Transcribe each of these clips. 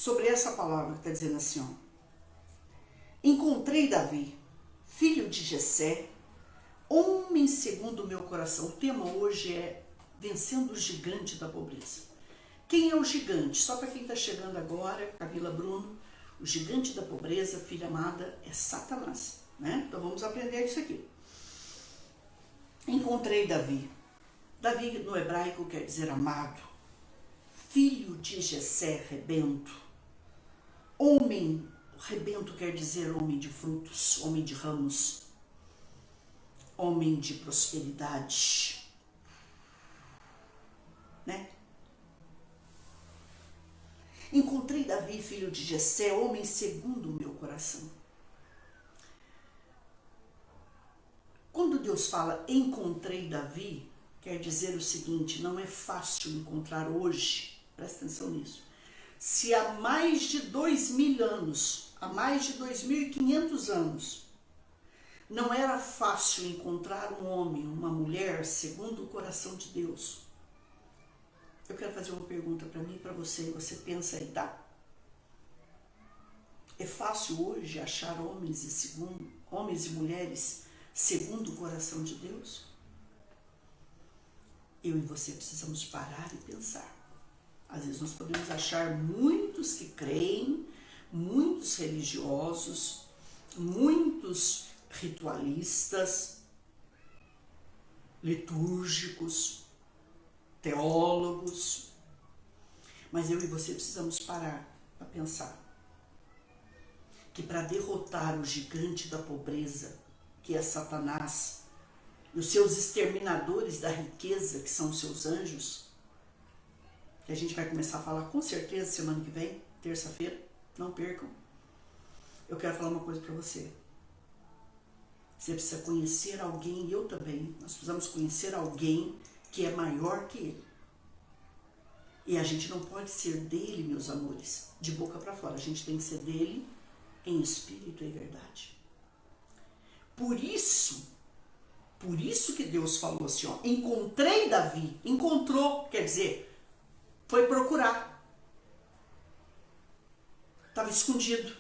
sobre essa palavra que está dizendo assim, ó. Encontrei Davi, filho de Jessé, homem segundo o meu coração. O tema hoje é vencendo o gigante da pobreza. Quem é o gigante? Só para quem está chegando agora, Camila Bruno, o gigante da pobreza, filha amada, é Satanás, né? Então vamos aprender isso aqui. Encontrei Davi. Davi no hebraico quer dizer amado, filho de Jessé, rebento. Homem, rebento quer dizer homem de frutos, homem de ramos, homem de prosperidade, né? Encontrei Davi, filho de Jessé, homem segundo o meu coração. Quando Deus fala encontrei Davi, quer dizer o seguinte, não é fácil encontrar hoje, presta atenção nisso. Se há mais de 2000 anos, há mais de 2500 anos, não era fácil encontrar um homem, uma mulher segundo o coração de Deus. Eu quero fazer uma pergunta para mim e para você, você pensa aí, tá? É fácil hoje achar homens e mulheres segundo o coração de Deus? Eu e você precisamos parar e pensar. Às vezes nós podemos achar muitos que creem, muitos religiosos, muitos ritualistas, litúrgicos, teólogos, mas eu e você precisamos parar para pensar que para derrotar o gigante da pobreza, que é Satanás, e os seus exterminadores da riqueza, que são os seus anjos, que a gente vai começar a falar com certeza semana que vem, terça-feira, não percam. Eu quero falar uma coisa para você. Você precisa conhecer alguém, e eu também, nós precisamos conhecer alguém que é maior que ele. E a gente não pode ser dele, meus amores, de boca para fora. A gente tem que ser dele em espírito e verdade. Por isso que Deus falou assim, ó, encontrei Davi. Encontrou, quer dizer, foi procurar. Estava escondido.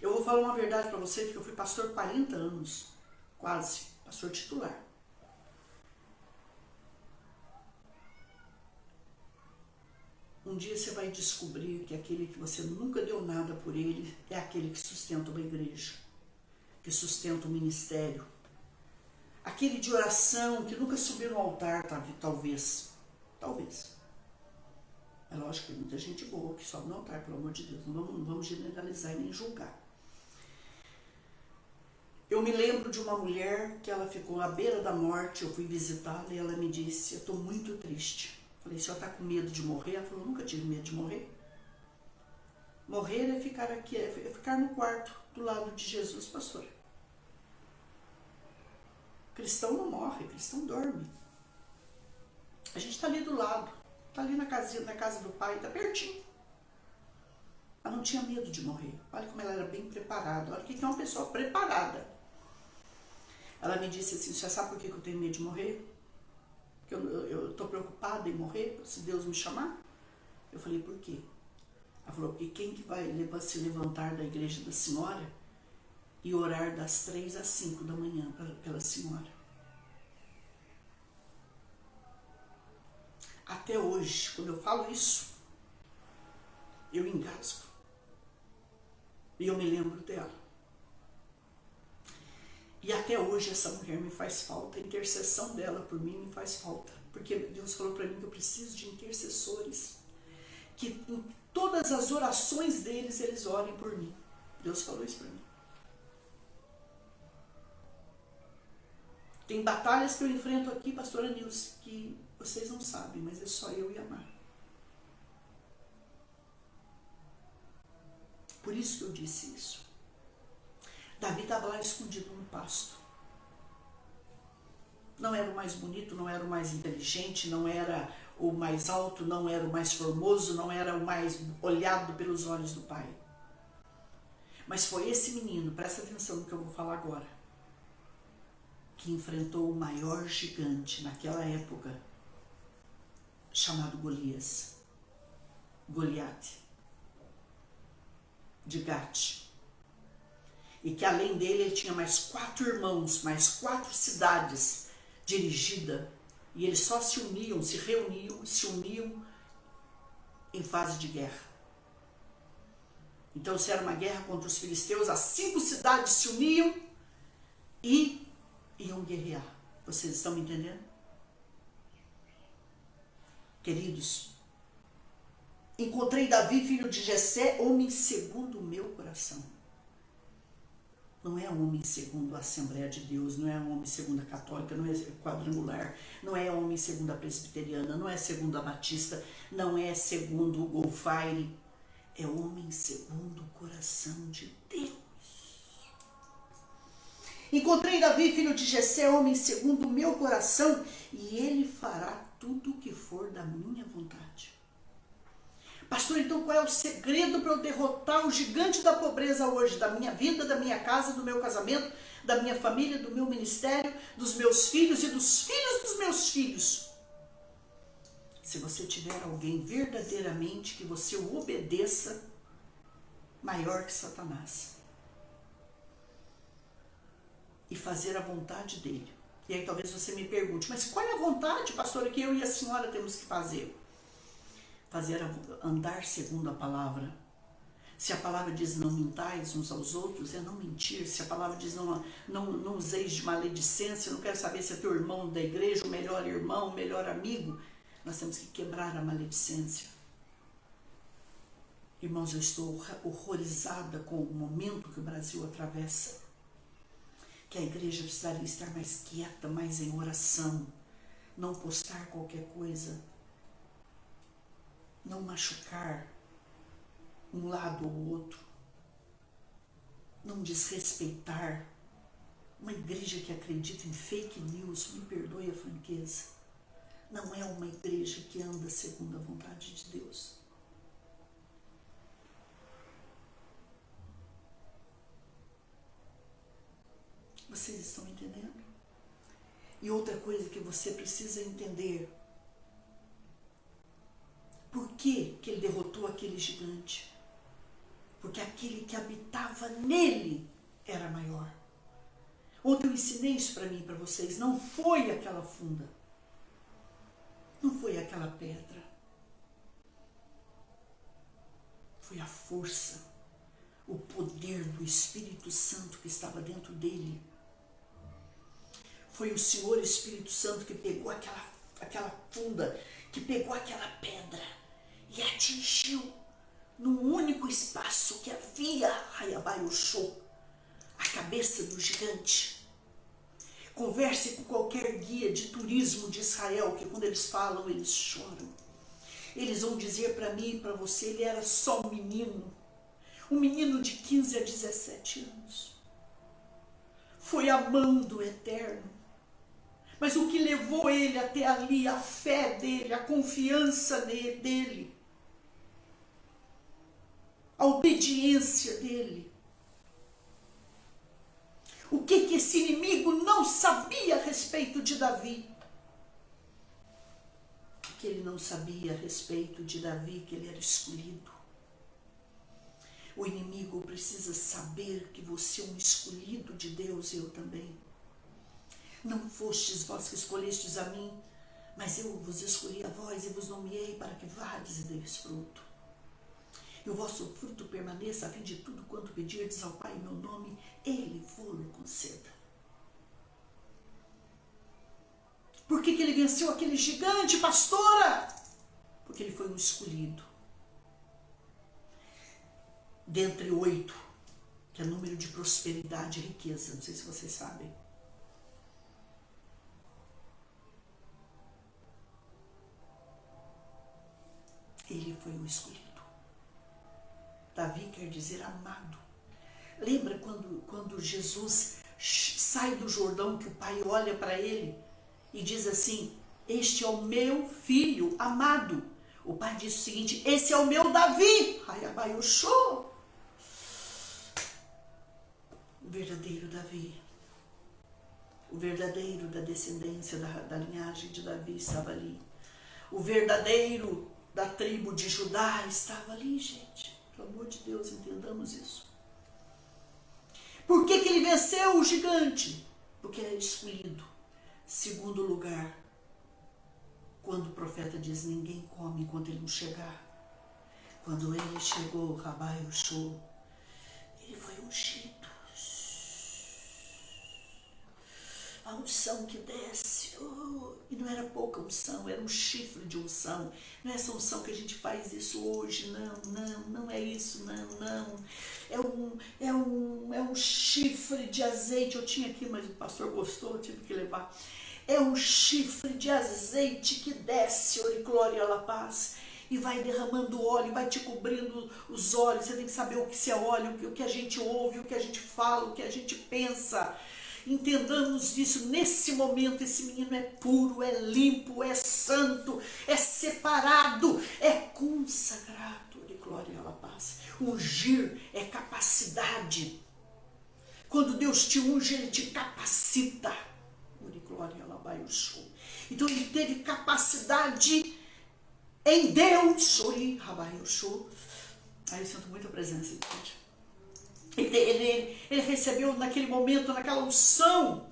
Eu vou falar uma verdade para você, porque eu fui pastor 40 anos, quase, pastor titular. Um dia você vai descobrir que aquele que você nunca deu nada por ele é aquele que sustenta uma igreja, que sustenta um ministério. Aquele de oração que nunca subiu no altar, talvez. É lógico que tem muita gente boa que sobe no altar, pelo amor de Deus. Não vamos generalizar e nem julgar. Eu me lembro de uma mulher que ela ficou à beira da morte, eu fui visitá-la e ela me disse, eu estou muito triste. Falei, a senhora está com medo de morrer? Ela falou, eu nunca tive medo de morrer. Morrer é ficar aqui, é ficar no quarto do lado de Jesus, pastor. Cristão não morre, cristão dorme. A gente está ali do lado, está ali na casa do pai, está pertinho. Ela não tinha medo de morrer. Olha como ela era bem preparada. Olha o que é uma pessoa preparada. Ela me disse assim, você sabe por que eu tenho medo de morrer? Que eu estou preocupada em morrer, se Deus me chamar? Eu falei, por quê? Ela falou, porque quem que vai se levantar da igreja da senhora e orar das 3 às 5 da manhã pela senhora? Até hoje, quando eu falo isso, eu engasgo. E eu me lembro dela. E até hoje essa mulher me faz falta, a intercessão dela por mim me faz falta. Porque Deus falou para mim que eu preciso de intercessores. Que em todas as orações deles, eles orem por mim. Deus falou isso para mim. Tem batalhas que eu enfrento aqui, pastora Nilce, que vocês não sabem, mas é só eu e a Mar. Por isso que eu disse isso. Davi estava lá escondido no pasto. Não era o mais bonito, não era o mais inteligente, não era o mais alto, não era o mais formoso, não era o mais olhado pelos olhos do pai. Mas foi esse menino, presta atenção no que eu vou falar agora, que enfrentou o maior gigante naquela época, chamado Golias. Goliate, de Gate. E que além dele ele tinha mais 4 irmãos, mais 4 cidades dirigidas. E eles só se uniam, se reuniam e se uniam em fase de guerra. Então, se era uma guerra contra os filisteus, as 5 cidades se uniam e iam guerrear. Vocês estão me entendendo? Queridos, encontrei Davi, filho de Jessé, homem segundo o meu coração. Não é homem segundo a Assembleia de Deus, não é homem segundo a Católica, não é quadrangular, não é homem segundo a Presbiteriana, não é segundo a Batista, não é segundo o Golfire. É homem segundo o coração de Deus. Encontrei Davi, filho de Jessé, homem segundo o meu coração, e ele fará tudo o que for da minha vontade. Pastor, então qual é o segredo para eu derrotar o gigante da pobreza hoje, da minha vida, da minha casa, do meu casamento, da minha família, do meu ministério, dos meus filhos e dos filhos dos meus filhos? Se você tiver alguém verdadeiramente que você o obedeça, maior que Satanás, e fazer a vontade dele. E aí talvez você me pergunte, mas qual é a vontade, pastora, que eu e a senhora temos que fazer? Andar segundo a palavra. Se a palavra diz não mintais uns aos outros, é não mentir. Se a palavra diz não useis de maledicência, eu não quero saber se é teu irmão da igreja, o melhor irmão, o melhor amigo. Nós temos que quebrar a maledicência. Irmãos, eu estou horrorizada com o momento que o Brasil atravessa. Que a igreja precisaria estar mais quieta, mais em oração. Não postar qualquer coisa. Não machucar um lado ou outro. Não desrespeitar. Uma igreja que acredita em fake news, me perdoe a franqueza, não é uma igreja que anda segundo a vontade de Deus. Vocês estão entendendo? E outra coisa que você precisa entender: por que ele derrotou aquele gigante? Porque aquele que habitava nele era maior. Ontem eu ensinei isso para mim e para vocês. Não foi aquela funda. Não foi aquela pedra. Foi a força, o poder do Espírito Santo que estava dentro dele. Foi o Senhor Espírito Santo que pegou aquela funda, que pegou aquela pedra e atingiu num único espaço que havia, Hayabaiushô, a cabeça do gigante. Converse com qualquer guia de turismo de Israel, que quando eles falam, eles choram. Eles vão dizer para mim e para você, ele era só um menino de 15 a 17 anos. Foi a mão do Eterno. Mas o que levou ele até ali, a fé dele, a confiança dele, a obediência dele. O que esse inimigo não sabia a respeito de Davi? Que ele não sabia a respeito de Davi, que ele era escolhido. O inimigo precisa saber que você é um escolhido de Deus, eu também. Não fostes vós que escolhestes a mim, mas eu vos escolhi a vós e vos nomeei para que vades e deis fruto. E o vosso fruto permaneça, a fim de tudo quanto pedirdes ao Pai em meu nome, Ele vos conceda. Por que ele venceu aquele gigante, pastora? Porque ele foi um escolhido. Dentre 8, que é número de prosperidade e riqueza, não sei se vocês sabem. Ele foi um escolhido. Davi quer dizer amado. Lembra quando Jesus sai do Jordão, que o pai olha para ele e diz assim: este é o meu filho amado. O pai diz o seguinte: esse é o meu Davi. Hayabaiushô. O verdadeiro Davi. O verdadeiro da descendência da linhagem de Davi estava ali. O verdadeiro da tribo de Judá estava ali, gente. Pelo amor de Deus, entendamos isso. Por que ele venceu o gigante? Porque ele era escolhido. Segundo lugar, quando o profeta diz, ninguém come enquanto ele não chegar. Quando ele chegou, Rabai Yoshua, ele foi ungido. A unção que desce, e não era pouca unção, era um chifre de unção. Não é essa unção que a gente faz isso hoje, não é isso, não. É um chifre de azeite. Eu tinha aqui, mas o pastor gostou, eu tive que levar. É um chifre de azeite que desce, glória a paz, e vai derramando óleo, vai te cobrindo os olhos. Você tem que saber o que você olha, o que a gente ouve, o que a gente fala, o que a gente pensa. Entendamos isso nesse momento. Esse menino é puro, é limpo, é santo, é separado, é consagrado. Glória a paz. Ungir é capacidade. Quando Deus te unge, Ele te capacita. Glória a Deus. Então ele teve capacidade em Deus. Aí eu sinto muita presença, gente. Ele recebeu naquele momento, naquela unção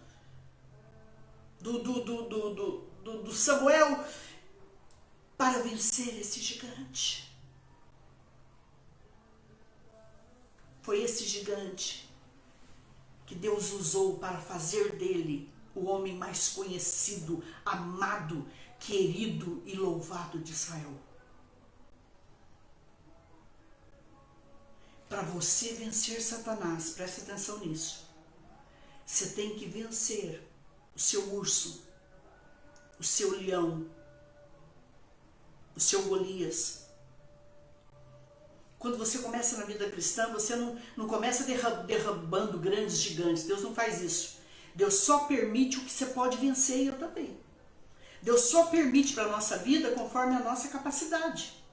do Samuel para vencer esse gigante. Foi esse gigante que Deus usou para fazer dele o homem mais conhecido, amado, querido e louvado de Israel. Para você vencer Satanás, preste atenção nisso. Você tem que vencer o seu urso, o seu leão, o seu Golias. Quando você começa na vida cristã, você não começa derrubando grandes gigantes. Deus não faz isso. Deus só permite o que você pode vencer, e eu também. Deus só permite para a nossa vida conforme a nossa capacidade,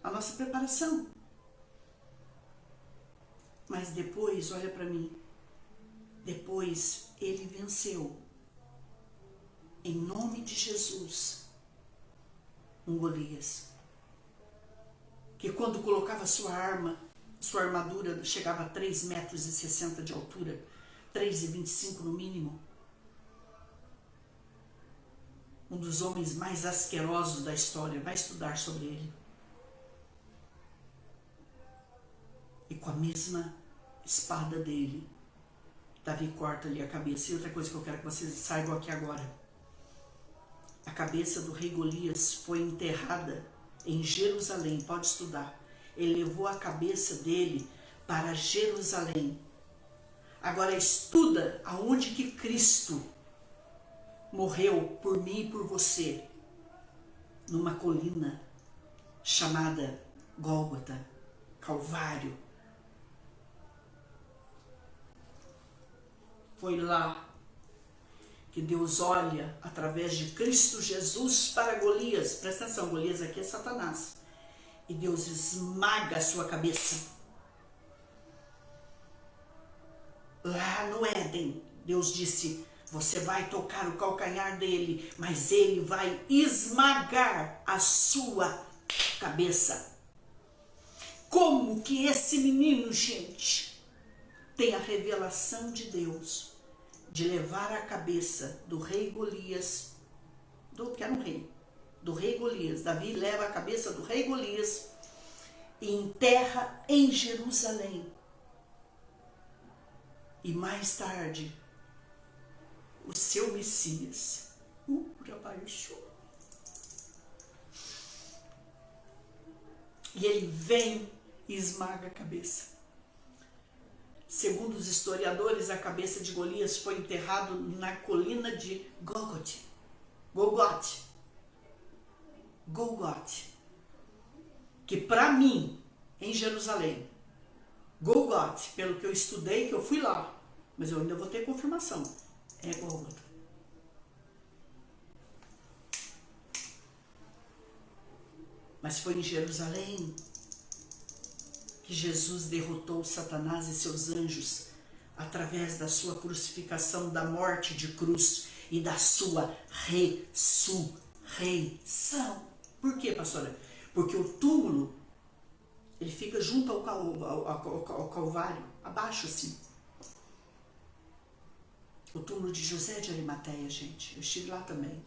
a nossa preparação. Mas depois, olha para mim, depois ele venceu, em nome de Jesus, um Golias, que quando colocava sua armadura chegava a 3,60 metros de altura, 3,25 no mínimo. Um dos homens mais asquerosos da história. Vai estudar sobre ele. E com a mesma espada dele, Davi corta-lhe a cabeça. E outra coisa que eu quero que vocês saibam aqui agora. A cabeça do rei Golias foi enterrada em Jerusalém. Pode estudar. Ele levou a cabeça dele para Jerusalém. Agora estuda aonde que Cristo morreu por mim e por você. Numa colina chamada Gólgota, Calvário. Foi lá que Deus olha através de Cristo Jesus para Golias. Presta atenção, Golias aqui é Satanás. E Deus esmaga a sua cabeça. Lá no Éden, Deus disse, você vai tocar o calcanhar dele, mas ele vai esmagar a sua cabeça. Como que esse menino, gente, tem a revelação de Deus de levar a cabeça do rei Golias, que era um rei, do rei Golias. Davi leva a cabeça do rei Golias e enterra em Jerusalém. E mais tarde, o seu Messias, e ele vem e esmaga a cabeça. Segundo os historiadores, a cabeça de Golias foi enterrada na colina de Golgote. Que para mim, em Jerusalém, Golgote, pelo que eu estudei, que eu fui lá, mas eu ainda vou ter confirmação, é Gólgota. Mas foi em Jerusalém que Jesus derrotou Satanás e seus anjos através da sua crucificação, da morte de cruz e da sua ressurreição. Por quê, pastora? Porque o túmulo, ele fica junto ao Calvário, abaixo assim. O túmulo de José de Arimateia, gente. Eu estive lá também.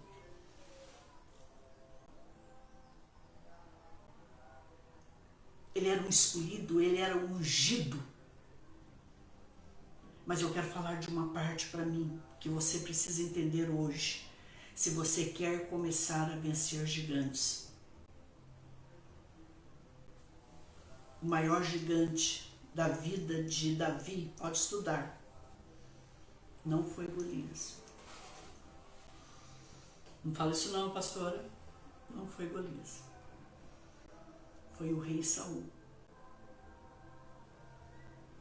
Ele era um escolhido, ele era um ungido. Mas eu quero falar de uma parte para mim, que você precisa entender hoje. Se você quer começar a vencer gigantes. O maior gigante da vida de Davi, pode estudar, não foi Golias. Não fala isso não, pastora. Não foi Golias. Foi o rei Saul.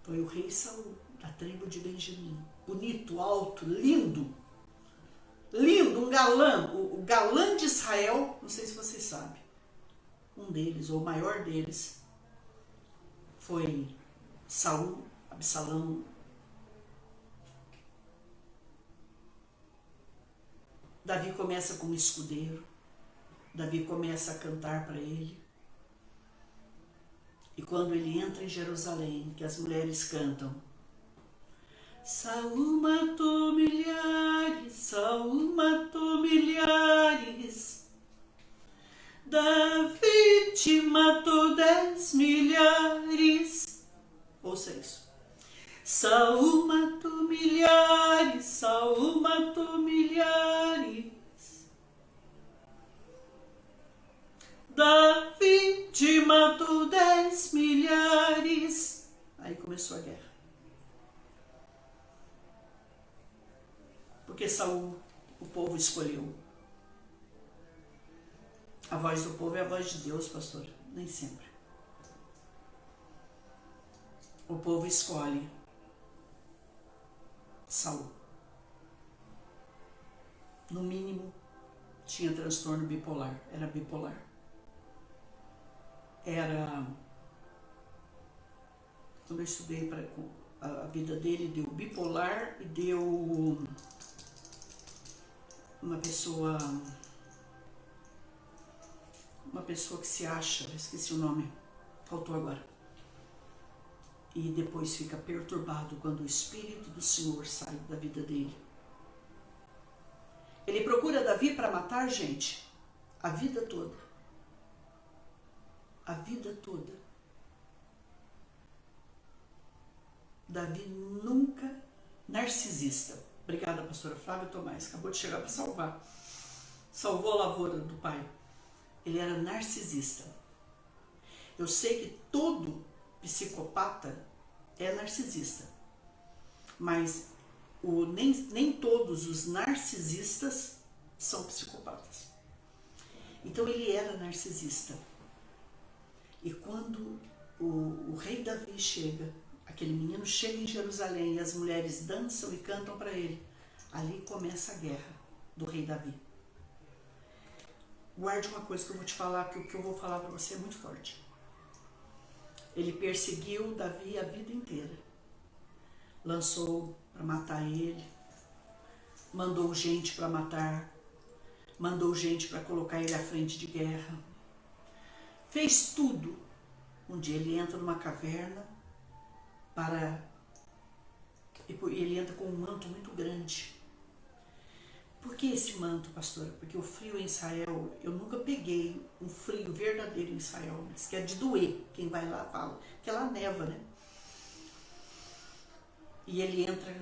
Foi o rei Saul, da tribo de Benjamim. Bonito, alto, lindo. Lindo, um galã. O galã de Israel, não sei se vocês sabem. Um deles, ou o maior deles, foi Saul, Absalão. Davi começa como escudeiro. Davi começa a cantar para ele. E quando ele entra em Jerusalém, que as mulheres cantam: Saul matou milhares, Saul matou milhares. Davi te matou 10 milhares. Ouça isso. Saul matou milhares, Saul matou milhares. Davi te matou 10 milhares. Aí começou a guerra. Porque Saul, o povo escolheu. A voz do povo é a voz de Deus, pastor. Nem sempre. O povo escolhe Saul. No mínimo, tinha transtorno bipolar. Era bipolar. Era... Quando eu estudei a vida dele, deu bipolar e deu uma pessoa que se acha, esqueci o nome, faltou agora. E depois fica perturbado quando o Espírito do Senhor sai da vida dele. Ele procura Davi para matar, gente, a vida toda. A vida toda. Davi nunca narcisista. Obrigada, pastora Flávia Tomás. Acabou de chegar para salvar. Salvou a lavoura do pai. Ele era narcisista. Eu sei que todo psicopata é narcisista. Mas nem todos os narcisistas são psicopatas. Então ele era narcisista. E quando o rei Davi chega, aquele menino chega em Jerusalém e as mulheres dançam e cantam para ele, ali começa a guerra do rei Davi. Guarde uma coisa que eu vou te falar, que o que eu vou falar para você é muito forte. Ele perseguiu Davi a vida inteira. Lançou para matar ele, mandou gente para matar, mandou gente para colocar ele à frente de guerra. Fez tudo. Um dia ele entra numa caverna e ele entra com um manto muito grande. Por que esse manto, pastora? Porque o frio em Israel, eu nunca peguei um frio verdadeiro em Israel, mas que é de doer. Quem vai lá fala, que lá neva, né? E ele entra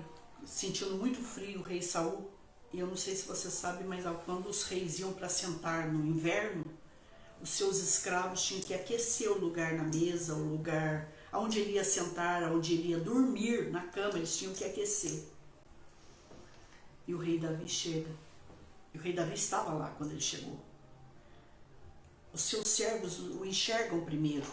sentindo muito frio, o rei Saul. E eu não sei se você sabe, mas quando os reis iam para sentar no inverno, os seus escravos tinham que aquecer o lugar na mesa, o lugar onde ele ia sentar, onde ele ia dormir, na cama, eles tinham que aquecer. E o rei Davi chega. E o rei Davi estava lá quando ele chegou. Os seus servos o enxergam primeiro.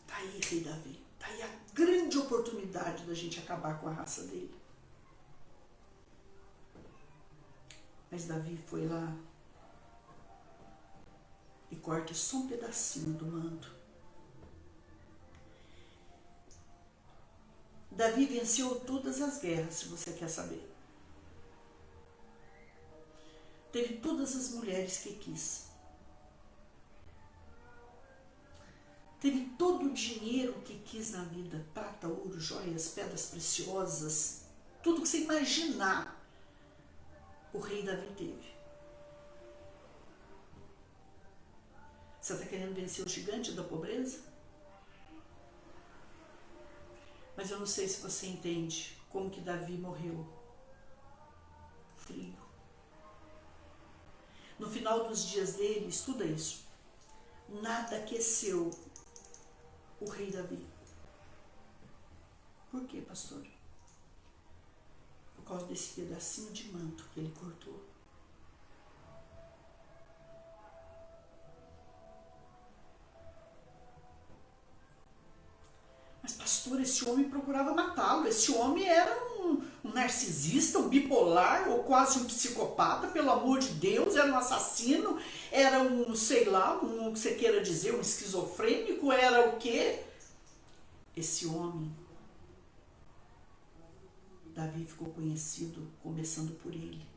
Tá aí, rei Davi. Tá aí a grande oportunidade da gente acabar com a raça dele. Mas Davi foi lá e corta só um pedacinho do manto. Davi venceu todas as guerras, se você quer saber. teve todas as mulheres que quis. Teve todo o dinheiro que quis na vida, prata, ouro, joias, pedras preciosas, tudo que você imaginar, o rei Davi teve. Você está querendo vencer o gigante da pobreza? Mas eu não sei se você entende como que Davi morreu. Frio. No final dos dias dele, estuda isso, nada aqueceu o rei Davi. Por quê, pastor? Por causa desse pedacinho de manto que ele cortou. Mas, pastor, esse homem procurava matá-lo. Esse homem era um narcisista, um bipolar, ou quase um psicopata, pelo amor de Deus. Era um assassino, era um, sei lá, um que você queira dizer, um esquizofrênico, era o quê? Esse homem, Davi ficou conhecido começando por ele.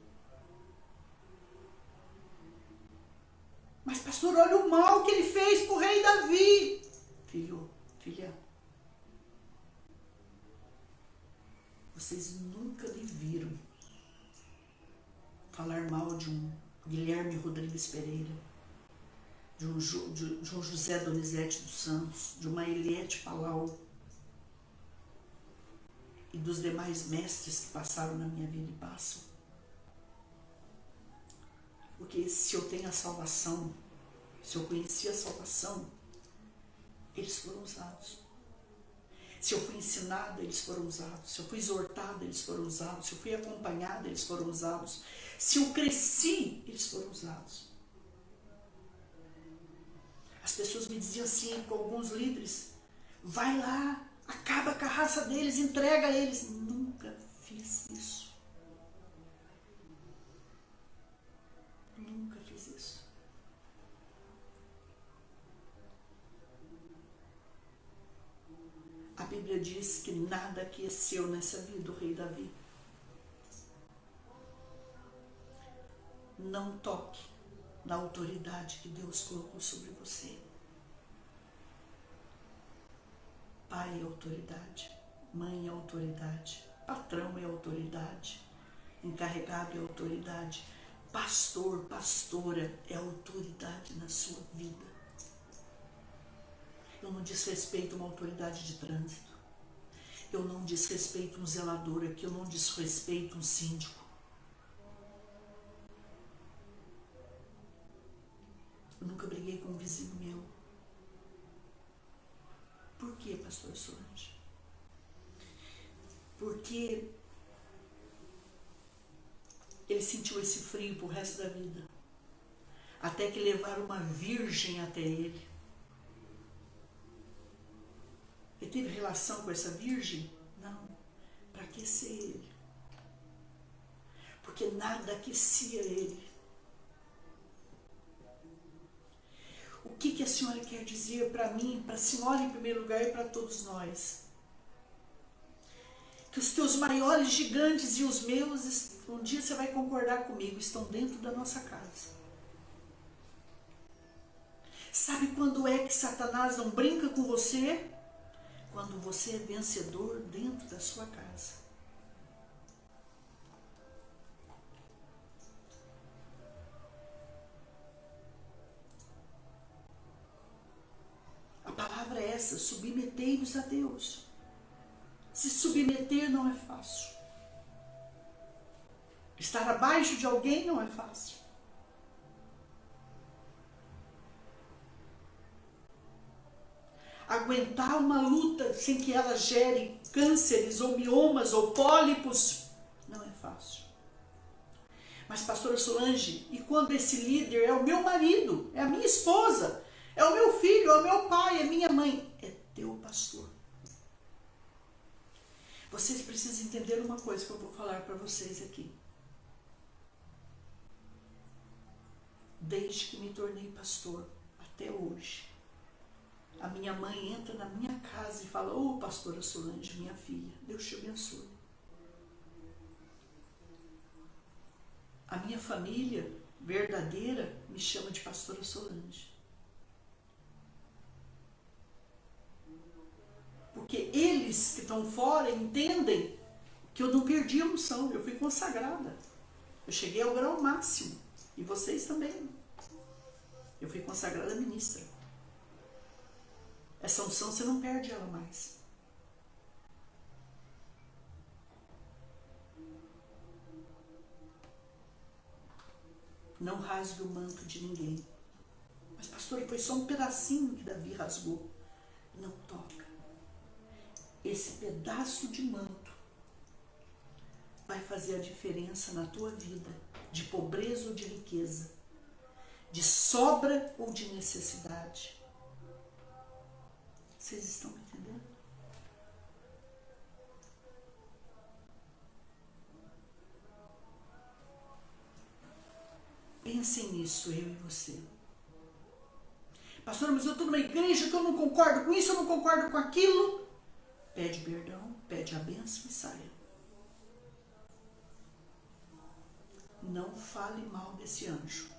Mas, pastor, olha o mal que ele fez pro rei Davi. Filha, vocês nunca me viram falar mal de um Guilherme Rodrigues Pereira, de um José Donizete dos Santos, de uma Eliette Palau e dos demais mestres que passaram na minha vida e passam. Porque se eu tenho a salvação, se eu conheci a salvação, eles foram usados. Se eu fui ensinada, eles foram usados. Se eu fui exortada, eles foram usados. Se eu fui acompanhada, eles foram usados. Se eu cresci, eles foram usados. As pessoas me diziam assim, com alguns líderes, vai lá, acaba com a raça deles, entrega a eles. Nunca fiz isso. Nunca fiz isso. A Bíblia diz que nada aqueceu nessa vida o rei Davi. Não toque na autoridade que Deus colocou sobre você. Pai é autoridade, mãe é autoridade, patrão é autoridade, encarregado é autoridade, pastor, pastora é autoridade na sua vida. Eu não desrespeito uma autoridade de trânsito. Eu não desrespeito um zelador aqui. Eu não desrespeito um síndico. Eu nunca briguei com um vizinho meu. Por quê, pastor Solange? Porque ele sentiu esse frio pro resto da vida. Até que levaram uma virgem até ele. Ele teve relação com essa virgem? Não. Para aquecer ele. Porque nada aquecia ele. O que a senhora quer dizer para mim, para a senhora em primeiro lugar e para todos nós? Que os teus maiores gigantes e os meus, um dia você vai concordar comigo, estão dentro da nossa casa. Sabe quando é que Satanás não brinca com você? Quando você é vencedor dentro da sua casa. A palavra é essa, submetei-vos a Deus. Se submeter não é fácil. Estar abaixo de alguém não é fácil. Aguentar uma luta sem que ela gere cânceres ou miomas ou pólipos não é fácil. Mas, pastora Solange, e quando esse líder é o meu marido, é a minha esposa, é o meu filho, é o meu pai, é minha mãe, é teu pastor. Vocês precisam entender uma coisa que eu vou falar para vocês aqui. Desde que me tornei pastor até hoje, a minha mãe entra na minha casa e fala, ô pastora Solange, minha filha, Deus te abençoe. A minha família verdadeira me chama de pastora Solange. Porque eles que estão fora entendem que eu não perdi a unção, eu fui consagrada. Eu cheguei ao grau máximo. E vocês também. Eu fui consagrada ministra. Essa unção você não perde ela mais. Não rasgue o manto de ninguém. Mas pastor, foi só um pedacinho que Davi rasgou. Não toca. Esse pedaço de manto vai fazer a diferença na tua vida, de pobreza ou de riqueza, de sobra ou de necessidade. Vocês estão me entendendo? Pensem nisso, eu e você. Pastor, mas eu estou numa igreja que eu não concordo com isso, eu não concordo com aquilo. Pede perdão, pede a bênção e saia. Não fale mal desse anjo.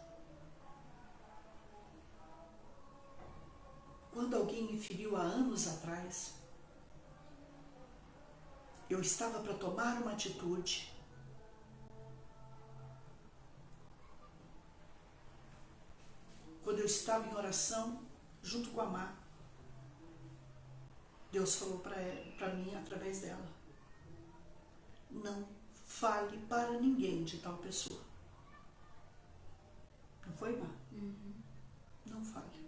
Quando alguém me feriu há anos atrás, eu estava para tomar uma atitude. Quando eu estava em oração, junto com a Má, Deus falou para mim através dela: não fale para ninguém de tal pessoa. Não foi, Má? Uhum. Não fale.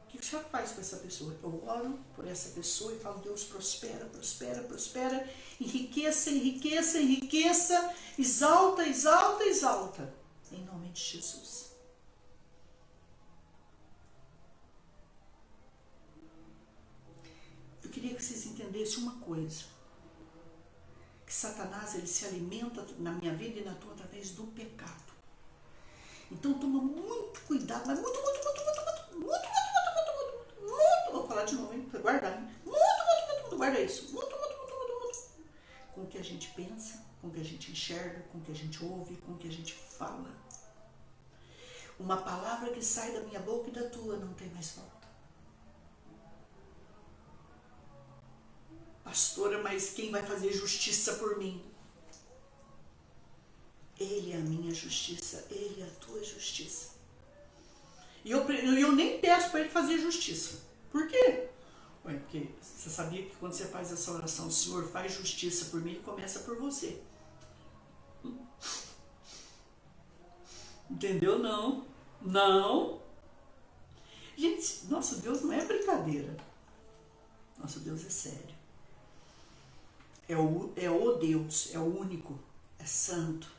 O que a senhora faz com essa pessoa? Eu oro por essa pessoa e falo: Deus, prospera, prospera, prospera, enriqueça, enriqueça, enriqueça, exalta, exalta, exalta. Em nome de Jesus. Eu queria que vocês entendessem uma coisa. Que Satanás, ele se alimenta na minha vida e na tua através do pecado. Então toma muito cuidado, mas muito, vou falar de novo, hein? Pra guardar, hein? Muito, guarda isso. Muito. Com o que a gente pensa, com o que a gente enxerga, com o que a gente ouve, com o que a gente fala. Uma palavra que sai da minha boca e da tua não tem mais volta. Pastora, mas quem vai fazer justiça por mim? Ele é a minha justiça, ele é a tua justiça. E eu nem peço para ele fazer justiça. Por quê? Ué, porque você sabia que quando você faz essa oração, o Senhor faz justiça por mim, ele começa por você. Entendeu? Não. Não. Gente, nosso Deus não é brincadeira. Nosso Deus é sério. É o Deus, é o único, é santo,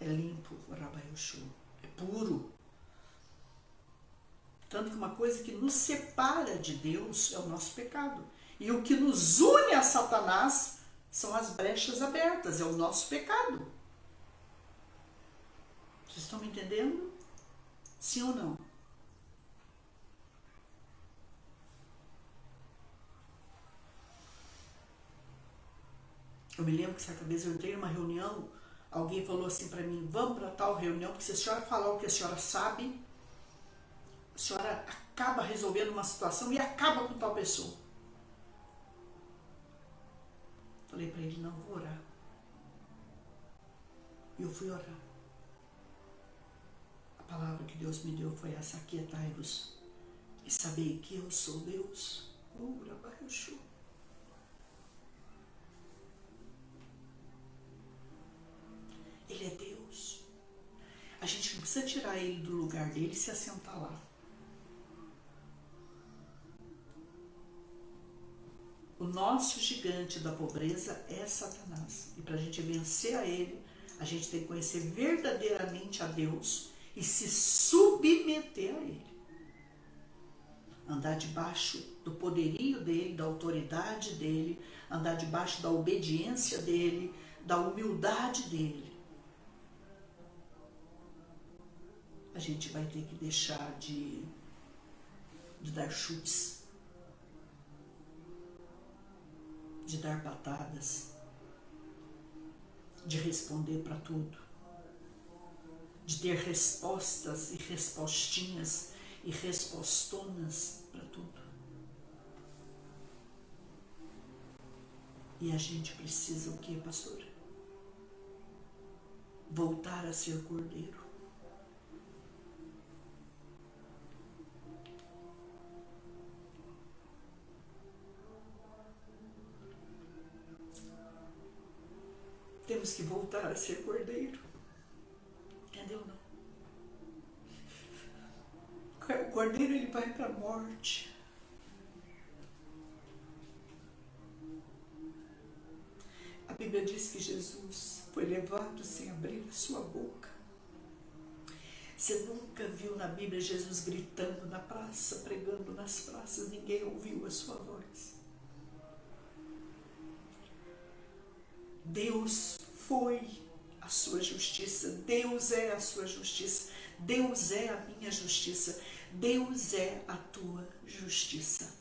é limpo, é puro. Tanto que uma coisa que nos separa de Deus é o nosso pecado. E o que nos une a Satanás são as brechas abertas, é o nosso pecado. Vocês estão me entendendo? Sim ou não? Eu me lembro que certa vez eu entrei numa reunião, alguém falou assim para mim: vamos para tal reunião, porque se a senhora falar o que a senhora sabe, a senhora acaba resolvendo uma situação e acaba com tal pessoa. Falei para ele: não, vou orar. E eu fui orar. A palavra que Deus me deu foi essa: aquietai-vos e sabei que eu sou Deus. Ele é Deus. A gente não precisa tirar ele do lugar dele e se assentar lá. O nosso gigante da pobreza é Satanás. E para a gente vencer a ele, a gente tem que conhecer verdadeiramente a Deus e se submeter a ele. Andar debaixo do poderio dele, da autoridade dele, andar debaixo da obediência dele, da humildade dele. A gente vai ter que deixar de dar chutes, de dar patadas, de responder para tudo, de ter respostas e respostinhas e respostonas para tudo. E a gente precisa o quê, pastora? Voltar a ser cordeiro. Temos que voltar a ser cordeiro. Entendeu, não? O cordeiro, ele vai para a morte. A Bíblia diz que Jesus foi levado sem abrir a sua boca. Você nunca viu na Bíblia Jesus gritando na praça, pregando nas praças, ninguém ouviu a sua voz. Deus foi a sua justiça, Deus é a sua justiça, Deus é a minha justiça, Deus é a tua justiça.